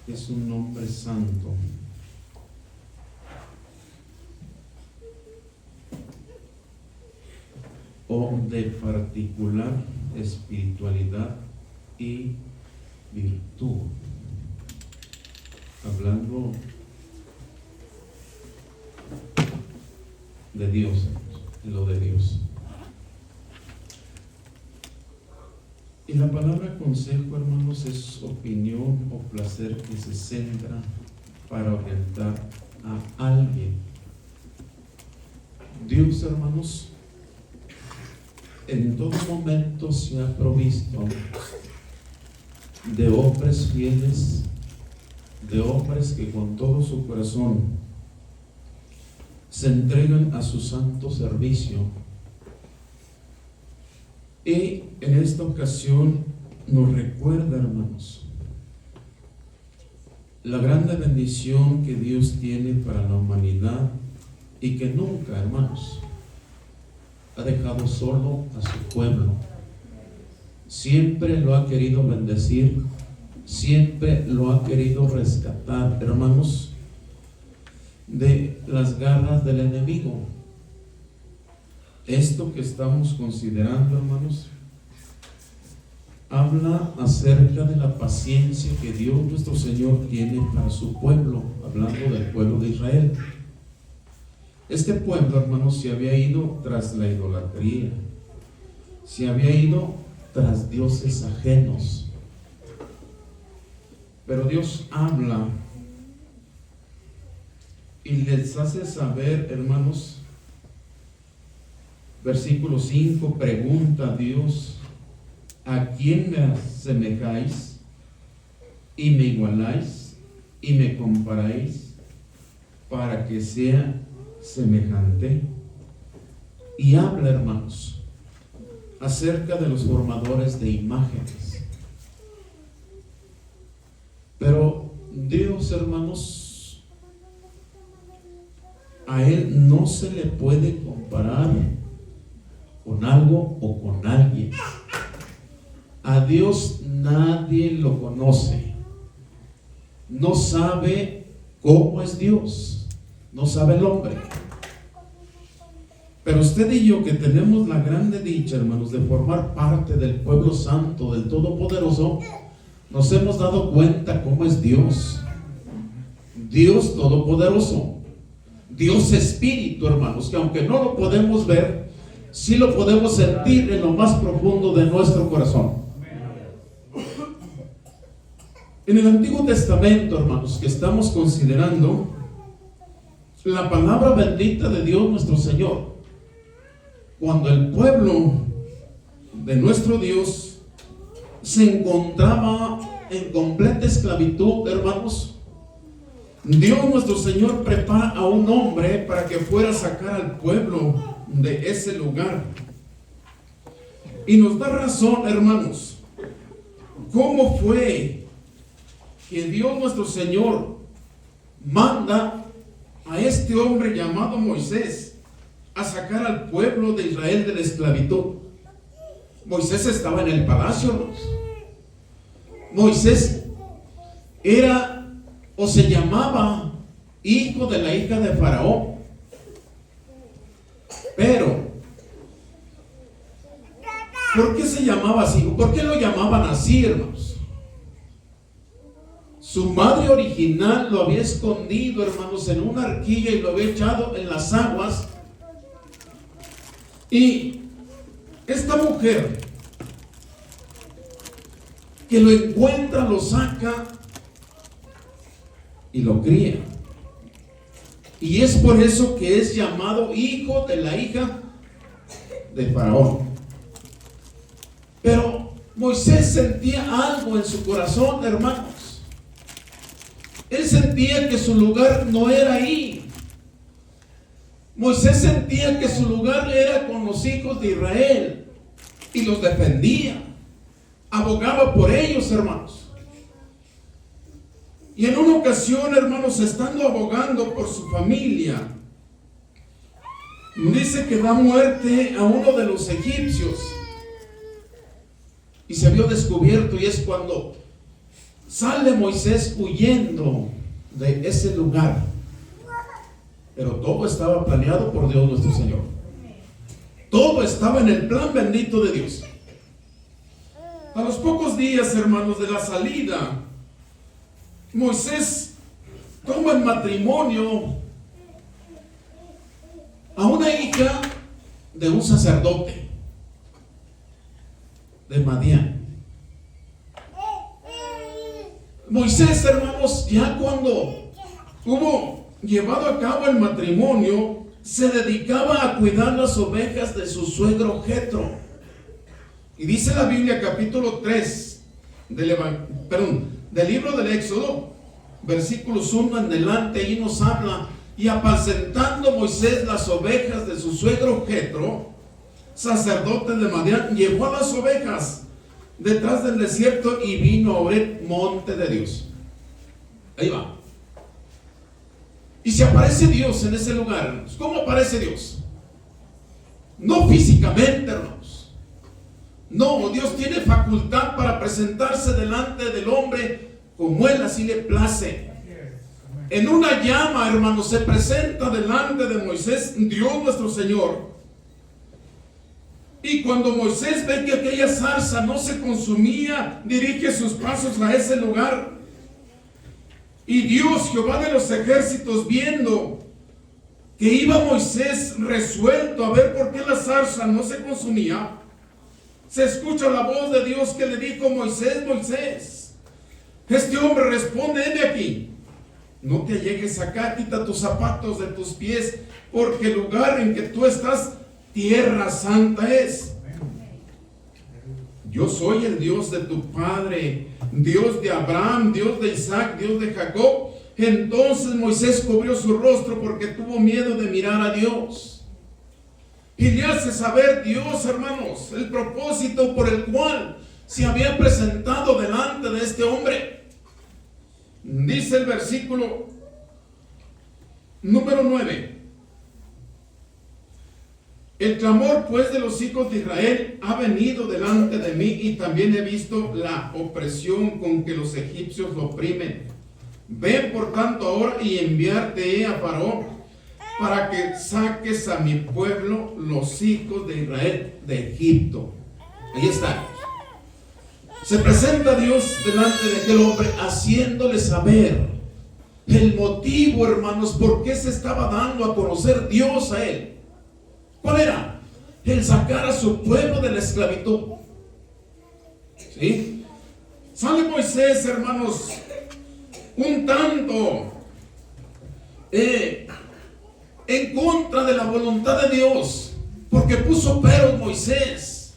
es un nombre santo. O de particular espiritualidad y virtud. Hablando de Dios, lo de Dios. Y la palabra consejo, hermanos, es opinión o placer que se centra para orientar a alguien. Dios, hermanos, en todo momento se ha provisto de hombres fieles, de hombres que con todo su corazón se entregan a su santo servicio. Y en esta ocasión nos recuerda, hermanos, la grande bendición que Dios tiene para la humanidad y que nunca, hermanos, ha dejado solo a su pueblo. Siempre lo ha querido bendecir, siempre lo ha querido rescatar, hermanos, de las garras del enemigo. Esto que estamos considerando, hermanos, habla acerca de la paciencia que Dios nuestro Señor tiene para su pueblo, hablando del pueblo de Israel. Este pueblo, hermanos, se había ido tras la idolatría, se había ido tras dioses ajenos. Pero Dios habla y les hace saber, hermanos, versículo 5, pregunta a Dios: ¿a quién me asemejáis y me igualáis y me comparáis para que sea semejante? Y habla, hermanos, acerca de los formadores de imágenes. Pero Dios, hermanos, a Él no se le puede comparar con algo o con alguien. A Dios nadie lo conoce, no sabe cómo es Dios, no sabe el hombre. Pero usted y yo, que tenemos la grande dicha, hermanos, de formar parte del pueblo santo, del Todopoderoso, nos hemos dado cuenta cómo es Dios. Dios Todopoderoso, Dios Espíritu, hermanos, que aunque no lo podemos ver, sí lo podemos sentir en lo más profundo de nuestro corazón. En el Antiguo Testamento, hermanos, que estamos considerando, la palabra bendita de Dios nuestro Señor, cuando el pueblo de nuestro Dios se encontraba en completa esclavitud, hermanos, Dios nuestro Señor prepara a un hombre para que fuera a sacar al pueblo de ese lugar. Y nos da razón, hermanos, cómo fue que Dios nuestro Señor manda a este hombre llamado Moisés a sacar al pueblo de Israel de la esclavitud. Moisés estaba en el palacio, hermanos. Moisés era o se llamaba hijo de la hija de Faraón. Pero ¿por qué se llamaba así? ¿Por qué lo llamaban así, hermanos? Su madre original lo había escondido, hermanos, en una arquilla y lo había echado en las aguas. Y esta mujer que lo encuentra, lo saca y lo cría. Y es por eso que es llamado hijo de la hija de Faraón. Pero Moisés sentía algo en su corazón, hermanos. Él sentía que su lugar no era ahí. Moisés sentía que su lugar era con los hijos de Israel y los defendía, abogaba por ellos, hermanos. Y en una ocasión, hermanos, estando abogando por su familia, dice que da muerte a uno de los egipcios y se vio descubierto, y es cuando sale Moisés huyendo de ese lugar. Pero todo estaba planeado por Dios nuestro Señor. Todo estaba en el plan bendito de Dios. A los pocos días, hermanos, de la salida, Moisés toma en matrimonio a una hija de un sacerdote de Madián. Moisés, hermanos, ya cuando hubo llevado a cabo el matrimonio, se dedicaba a cuidar las ovejas de su suegro Jetro. Y dice la Biblia, capítulo 3 del libro del Éxodo, versículos 1 en adelante, y nos habla: y apacentando Moisés las ovejas de su suegro Jetro, sacerdote de Madián, llevó a las ovejas detrás del desierto y vino a Horeb, monte de Dios. Ahí va. Y se aparece Dios en ese lugar. ¿Cómo aparece Dios? No físicamente, hermanos. No, Dios tiene facultad para presentarse delante del hombre como Él así le place. En una llama, hermanos, se presenta delante de Moisés Dios nuestro Señor. Y cuando Moisés ve que aquella zarza no se consumía, dirige sus pasos a ese lugar. Y Dios, Jehová de los ejércitos, viendo que iba Moisés resuelto a ver por qué la zarza no se consumía, se escucha la voz de Dios que le dijo: Moisés, Moisés. Este hombre responde: heme aquí. No te llegues acá, quita tus zapatos de tus pies, porque el lugar en que tú estás, tierra santa es. Yo soy el Dios de tu padre, Dios de Abraham, Dios de Isaac, Dios de Jacob. Entonces Moisés cubrió su rostro porque tuvo miedo de mirar a Dios. Y le hace saber Dios, hermanos, el propósito por el cual se había presentado delante de este hombre. Dice el versículo número 9: el clamor pues de los hijos de Israel ha venido delante de mí, y también he visto la opresión con que los egipcios lo oprimen. Ven por tanto ahora y enviarte a Faraón para que saques a mi pueblo, los hijos de Israel, de Egipto. Ahí está. Se presenta Dios delante de aquel hombre, haciéndole saber el motivo, hermanos, por qué se estaba dando a conocer Dios a él. ¿Cuál era? El sacar a su pueblo de la esclavitud. ¿Sí? Sale Moisés, hermanos, un tanto en contra de la voluntad de Dios, porque puso peros Moisés.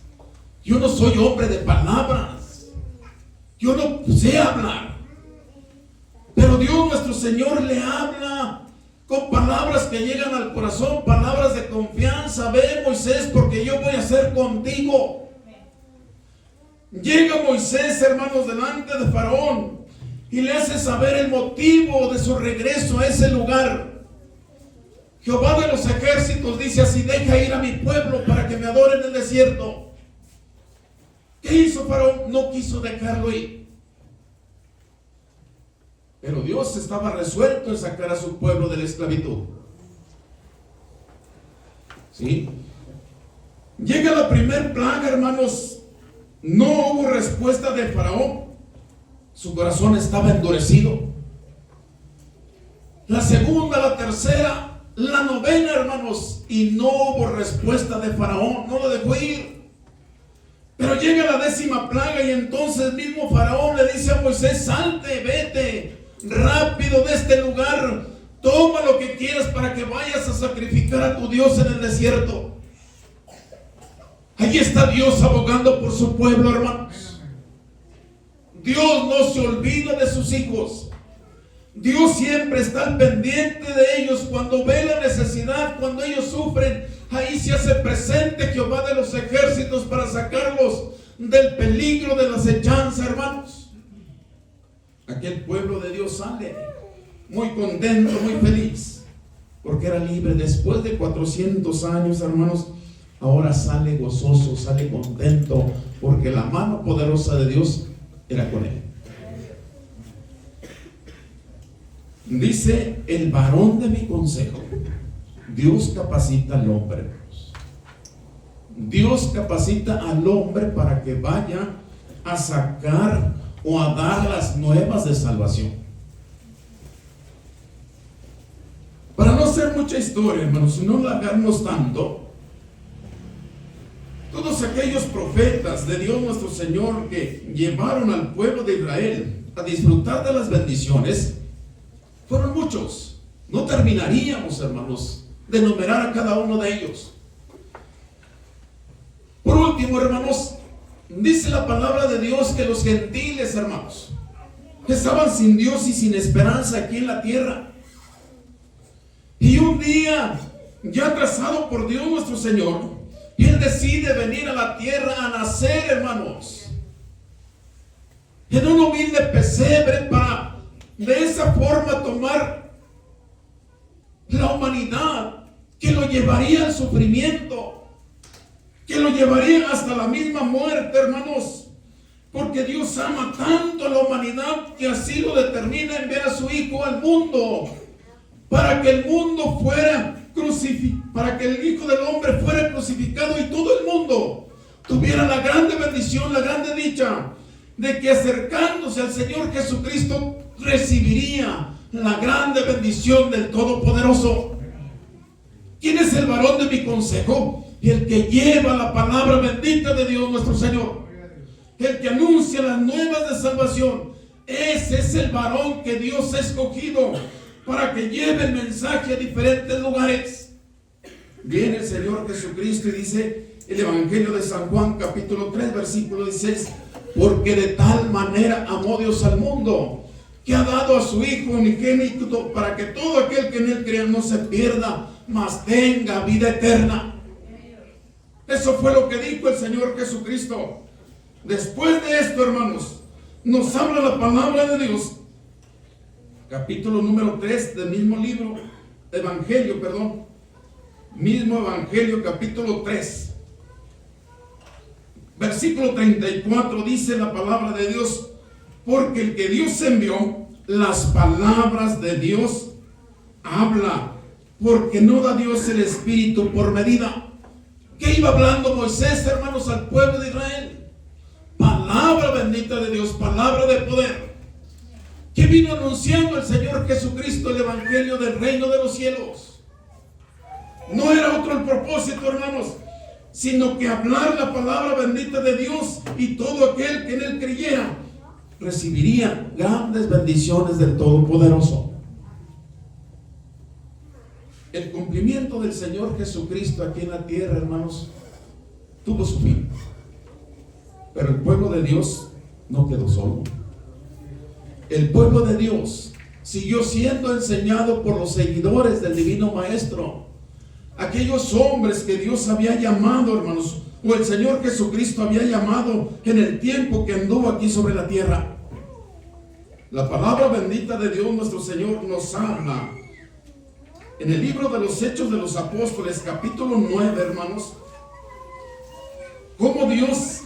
Yo no soy hombre de palabras, yo no sé hablar, pero Dios nuestro Señor le habla con palabras que llegan al corazón, palabras de confianza. Ve, Moisés, porque yo voy a ser contigo. Llega Moisés, hermanos, delante de Faraón y le hace saber el motivo de su regreso a ese lugar. Jehová de los ejércitos dice así: deja ir a mi pueblo para que me adoren en el desierto. ¿Qué hizo Faraón? No quiso dejarlo ir. Pero Dios estaba resuelto en sacar a su pueblo de la esclavitud. ¿Sí? Llega la primer plaga, hermanos. No hubo respuesta de Faraón. Su corazón estaba endurecido. La segunda, la tercera, la novena, hermanos, y no hubo respuesta de Faraón. No lo dejó ir. Pero llega la 10ª plaga y entonces mismo Faraón le dice a Moisés: salte, vete rápido de este lugar, toma lo que quieras para que vayas a sacrificar a tu Dios en el desierto. Allí está Dios abogando por su pueblo, hermanos. Dios no se olvida de sus hijos. Dios siempre está al pendiente de ellos. Cuando ve la necesidad, cuando ellos sufren, ahí se hace presente Jehová de los ejércitos para sacarlos del peligro de la acechanza, hermanos. Aquel pueblo de Dios sale muy contento, muy feliz, porque era libre. Después de 400 años, hermanos, ahora sale gozoso, sale contento, porque la mano poderosa de Dios era con él. Dice el varón de mi consejo. Dios capacita al hombre. Dios capacita al hombre para que vaya a sacar o a dar las nuevas de salvación. Para no hacer mucha historia, hermanos, y no alargarnos tanto, todos aquellos profetas de Dios nuestro Señor que llevaron al pueblo de Israel a disfrutar de las bendiciones, fueron muchos. No terminaríamos, hermanos, de enumerar a cada uno de ellos. Por último, hermanos, dice la palabra de Dios que los gentiles, hermanos, estaban sin Dios y sin esperanza aquí en la tierra. Y un día, ya trazado por Dios nuestro Señor, Él decide venir a la tierra a nacer, hermanos, en un humilde pesebre, para de esa forma tomar la humanidad, que lo llevaría al sufrimiento, que lo llevaría hasta la misma muerte, hermanos, porque Dios ama tanto a la humanidad que así lo determina en ver a su Hijo al mundo, para que el mundo fuera crucificado, para que el Hijo del Hombre fuera crucificado y todo el mundo tuviera la grande bendición, la grande dicha de que acercándose al Señor Jesucristo recibiría la grande bendición del Todopoderoso. ¿Quién es el varón de mi consejo? El que lleva la palabra bendita de Dios nuestro Señor, el que anuncia las nuevas de salvación. Ese es el varón que Dios ha escogido para que lleve el mensaje a diferentes lugares. Viene el Señor Jesucristo y dice el Evangelio de San Juan capítulo 3 versículo 16: porque de tal manera amó Dios al mundo, que ha dado a su Hijo unigénito, para que todo aquel que en Él crea no se pierda, mas tenga vida eterna. Eso fue lo que dijo el Señor Jesucristo. Después de esto, hermanos, nos habla la palabra de Dios, capítulo número 3 del mismo libro, mismo Evangelio, capítulo 3, versículo 34, dice la palabra de Dios: porque el que Dios envió, las palabras de Dios habla, porque no da Dios el Espíritu por medida. ¿Qué iba hablando Moisés, hermanos, al pueblo de Israel? Palabra bendita de Dios, palabra de poder, que vino anunciando el Señor Jesucristo, el Evangelio del reino de los cielos. No era otro el propósito, hermanos, sino que hablar la palabra bendita de Dios, y todo aquel que en Él creyera recibiría grandes bendiciones del Todopoderoso. El cumplimiento del Señor Jesucristo aquí en la tierra, hermanos, tuvo su fin. Pero el pueblo de Dios no quedó solo. El pueblo de Dios siguió siendo enseñado por los seguidores del Divino Maestro. Aquellos hombres que Dios había llamado, hermanos, o el Señor Jesucristo había llamado en el tiempo que anduvo aquí sobre la tierra. La palabra bendita de Dios nuestro Señor nos habla en el libro de los Hechos de los Apóstoles, capítulo 9, hermanos, cómo Dios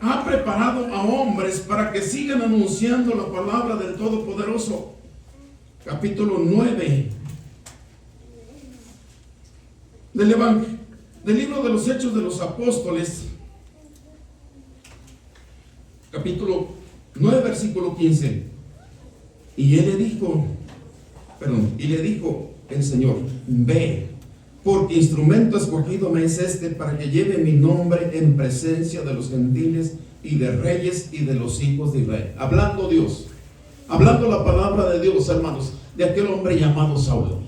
ha preparado a hombres para que sigan anunciando la palabra del Todopoderoso. Capítulo 9 del libro de los Hechos de los Apóstoles, capítulo 9, versículo 15. Y le dijo el Señor: ve, porque instrumento escogido me es este, para que lleve mi nombre en presencia de los gentiles y de reyes y de los hijos de Israel. Hablando Dios, hablando la palabra de Dios, hermanos, de aquel hombre llamado Saulo.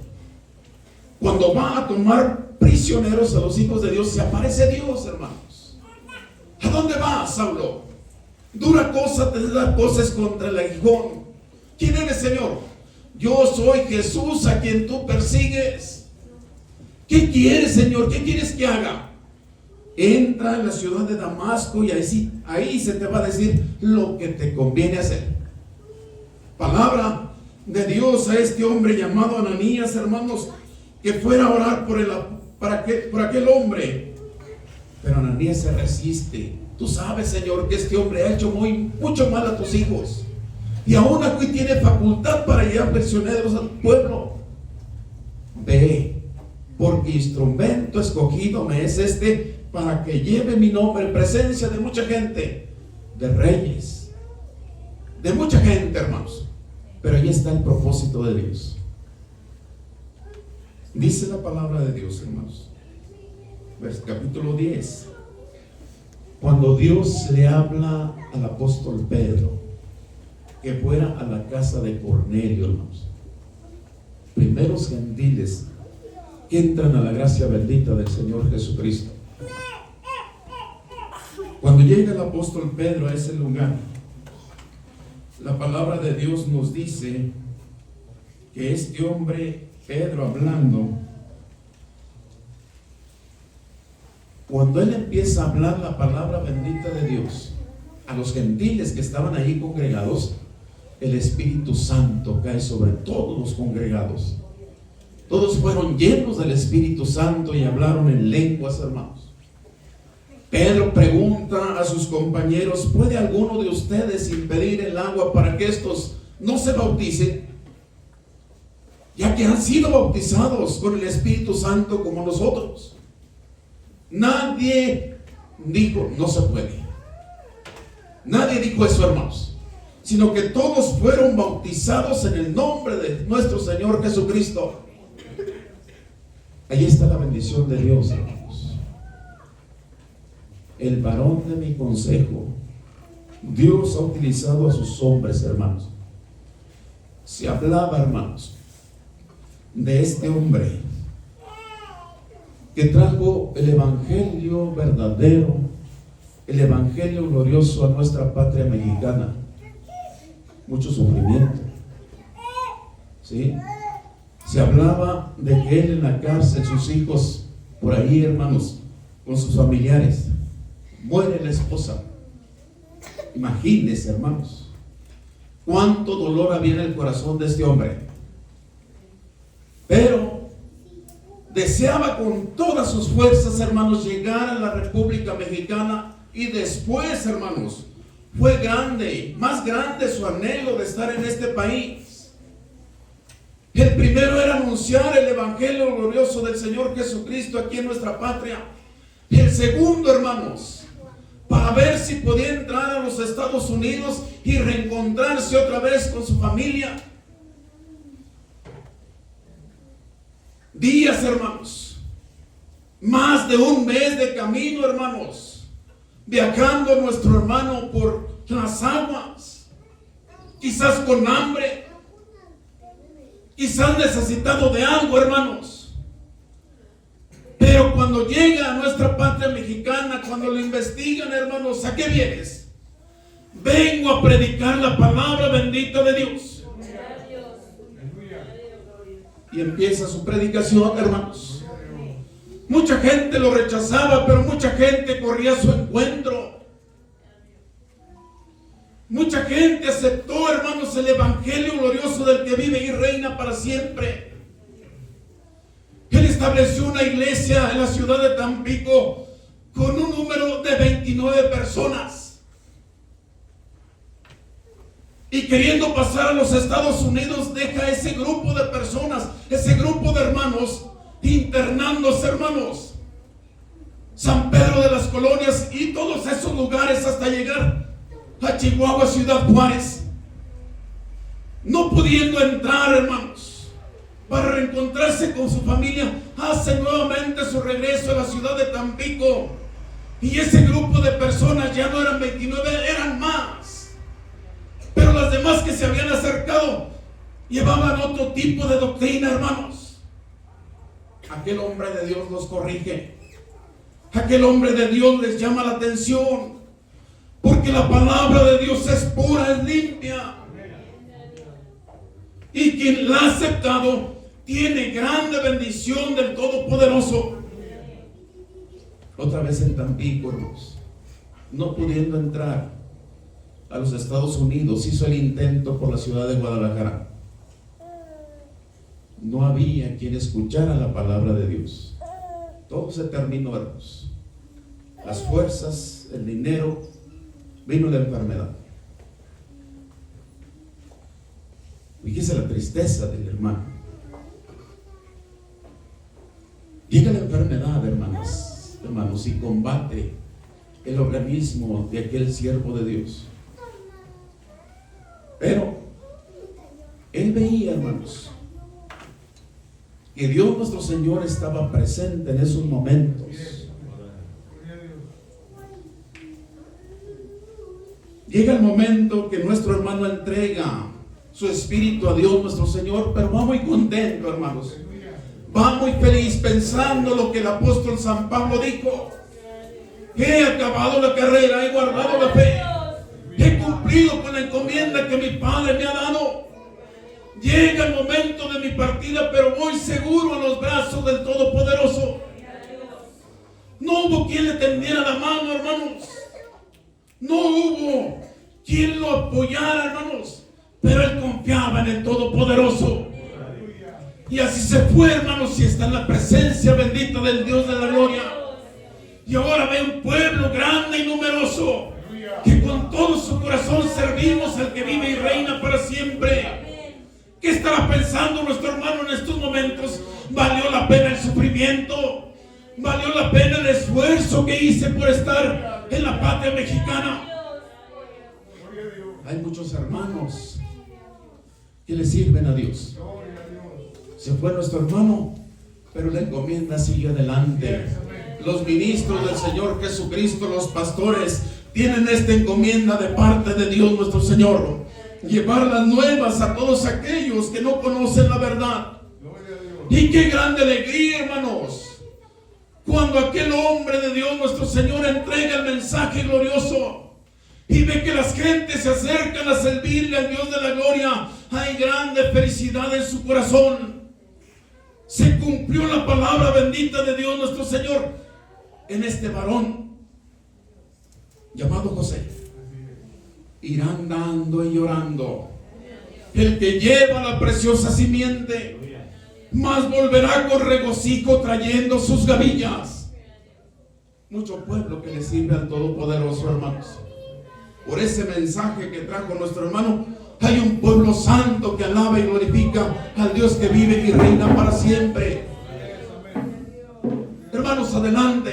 Cuando va a tomar prisioneros a los hijos de Dios, se aparece Dios, hermanos. ¿A dónde va, Saulo? Dura cosa te da cosas contra el aguijón. ¿Quién eres, Señor? Yo soy Jesús a quien tú persigues. ¿Qué quieres, Señor? ¿Qué quieres que haga? Entra en la ciudad de Damasco y ahí se te va a decir lo que te conviene hacer. Palabra de Dios a este hombre llamado Ananías, hermanos, que fuera a orar por aquel hombre. Pero Ananías se resiste. Tú sabes, Señor, que este hombre ha hecho mucho mal a tus hijos. y aún aquí tiene facultad para llevar prisioneros al pueblo. Ve, porque instrumento escogido me es este, para que lleve mi nombre en presencia de mucha gente, de reyes, de mucha gente, hermanos. Pero ahí está el propósito de Dios. Dice la palabra de Dios, hermanos, capítulo 10, cuando Dios le habla al apóstol Pedro que fuera a la casa de Cornelio, hermanos, primeros gentiles que entran a la gracia bendita del Señor Jesucristo. Cuando llega el apóstol Pedro a ese lugar, la palabra de Dios nos dice que este hombre, Pedro, hablando, cuando él empieza a hablar la palabra bendita de Dios a los gentiles que estaban allí congregados, el Espíritu Santo cae sobre todos los congregados. Todos fueron llenos del Espíritu Santo y hablaron en lenguas, hermanos. Pedro pregunta a sus compañeros: ¿puede alguno de ustedes impedir el agua para que estos no se bauticen, ya que han sido bautizados con el Espíritu Santo como nosotros? Nadie dijo no se puede. Nadie dijo eso, hermanos, sino que todos fueron bautizados en el nombre de nuestro Señor Jesucristo. Ahí está la bendición de Dios, hermanos. El varón de mi consejo. Dios ha utilizado a sus hombres, hermanos. Se hablaba, hermanos, de este hombre que trajo el evangelio verdadero, el evangelio glorioso a nuestra patria mexicana. Mucho sufrimiento, ¿sí? Se hablaba de que él en la cárcel, sus hijos por ahí, hermanos, con sus familiares, muere la esposa. Imagínense, hermanos, cuánto dolor había en el corazón de este hombre. Pero deseaba con todas sus fuerzas, hermanos, llegar a la República Mexicana. Y después, hermanos, fue grande, más grande su anhelo de estar en este país. El primero era anunciar el evangelio glorioso del Señor Jesucristo aquí en nuestra patria. Y el segundo, hermanos, para ver si podía entrar a los Estados Unidos y reencontrarse otra vez con su familia. Días, hermanos, más de un mes de camino, hermanos, viajando nuestro hermano por las aguas, quizás con hambre, quizás necesitado de algo, hermanos. Pero cuando llega a nuestra patria mexicana, cuando lo investigan, hermanos, ¿a qué vienes? Vengo a predicar la palabra bendita de Dios. Y empieza su predicación, hermanos. Mucha gente lo rechazaba, pero mucha gente corría a su encuentro. Mucha gente aceptó, hermanos, el evangelio glorioso del que vive y reina para siempre. Él estableció una iglesia en la ciudad de Tampico con un número de 29 personas. Y queriendo pasar a los Estados Unidos, deja ese grupo de personas, ese grupo de hermanos, internándose, hermanos. San Pedro de las Colonias y todos esos lugares hasta llegar a Chihuahua, Ciudad Juárez. No pudiendo entrar, hermanos, para reencontrarse con su familia, hace nuevamente su regreso a la ciudad de Tampico. Y ese grupo de personas ya no eran 29, eran más. Pero las demás que se habían acercado llevaban otro tipo de doctrina, hermanos. Aquel hombre de Dios los corrige. Aquel hombre de Dios les llama la atención. Porque la palabra de Dios es pura, es limpia. Y quien la ha aceptado tiene grande bendición del Todopoderoso. Otra vez en Tampico, hermanos, no pudiendo entrar a los Estados Unidos, hizo el intento por la ciudad de Guadalajara. No había quien escuchara la palabra de Dios. Todo se terminó, hermanos. Las fuerzas, el dinero, vino la enfermedad. Fíjese la tristeza del hermano. Llega la enfermedad, hermanos, y combate el organismo de aquel siervo de Dios. Pero él veía, hermanos, que Dios nuestro Señor estaba presente en esos momentos. Llega el momento que nuestro hermano entrega su espíritu a Dios nuestro Señor, pero va muy contento, hermanos. Va muy feliz pensando lo que el apóstol San Pablo dijo: he acabado la carrera, he guardado la fe, he cumplido con la encomienda que mi Padre me ha dado. Llega el momento de mi partida, pero voy seguro en los brazos del Todopoderoso. No hubo quien le tendiera la mano, hermanos. No hubo quien lo apoyara, hermanos. Pero él confiaba en el Todopoderoso. Y así se fue, hermanos, y está en la presencia bendita del Dios de la gloria. Y ahora ve un pueblo grande y numeroso, que con todo su corazón servimos al que vive y reina para siempre. ¿Qué estará pensando nuestro hermano en estos momentos? ¿Valió la pena el sufrimiento? ¿Valió la pena el esfuerzo que hice por estar en la patria mexicana? Hay muchos hermanos que le sirven a Dios. Se fue nuestro hermano, pero la encomienda sigue adelante. Los ministros del Señor Jesucristo, los pastores, tienen esta encomienda de parte de Dios nuestro Señor: llevar las nuevas a todos aquellos que no conocen la verdad. Y qué grande alegría, hermanos, cuando aquel hombre de Dios nuestro Señor entrega el mensaje glorioso y ve que las gentes se acercan a servirle al Dios de la gloria. Hay grande felicidad en su corazón. Se cumplió la palabra bendita de Dios nuestro Señor en este varón llamado José. Irán dando y llorando el que lleva la preciosa simiente, mas volverá con regocijo trayendo sus gavillas. Mucho pueblo que le sirve al Todopoderoso, hermanos. Por ese mensaje que trajo nuestro hermano, hay un pueblo santo que alaba y glorifica al Dios que vive y reina para siempre. Hermanos, adelante.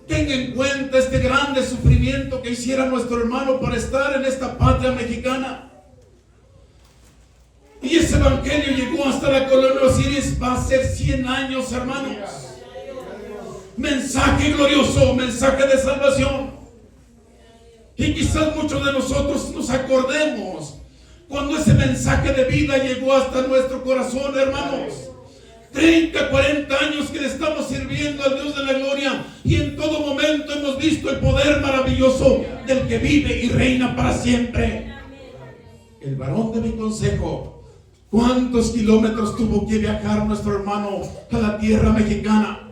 Tenga en cuenta este grande sufrimiento que hiciera nuestro hermano para estar en esta patria mexicana. Y ese evangelio llegó hasta la colonia Osiris. Va a ser 100 años, hermanos. Mensaje glorioso, mensaje de salvación. Y quizás muchos de nosotros nos acordemos cuando ese mensaje de vida llegó hasta nuestro corazón, hermanos. 30, 40 años que le estamos sirviendo al Dios de la gloria, y en todo momento hemos visto el poder maravilloso del que vive y reina para siempre. El varón de mi consejo, ¿cuántos kilómetros tuvo que viajar nuestro hermano a la tierra mexicana?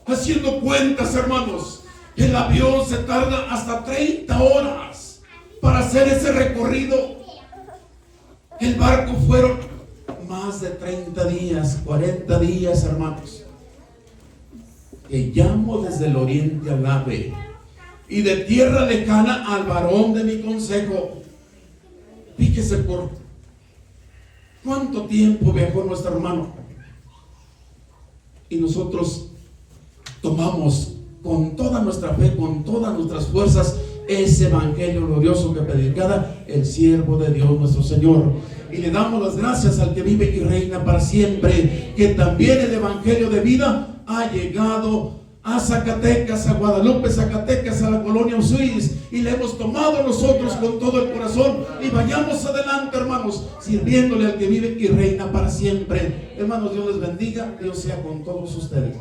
Haciendo cuentas, hermanos, el avión se tarda hasta 30 horas para hacer ese recorrido. El barco fueron más de 30 días, 40 días, hermanos. Que llamo desde el oriente al ave, y de tierra lejana al varón de mi consejo. Fíjese por cuánto tiempo viajó nuestro hermano. Y nosotros tomamos con toda nuestra fe, con todas nuestras fuerzas, ese evangelio glorioso que predicaba el siervo de Dios nuestro Señor. Y le damos las gracias al que vive y reina para siempre, que también el evangelio de vida ha llegado a Zacatecas, a Guadalupe, Zacatecas, a la colonia Osiris, y le hemos tomado nosotros con todo el corazón. Y vayamos adelante, hermanos, sirviéndole al que vive y reina para siempre. Hermanos, Dios les bendiga. Dios sea con todos ustedes.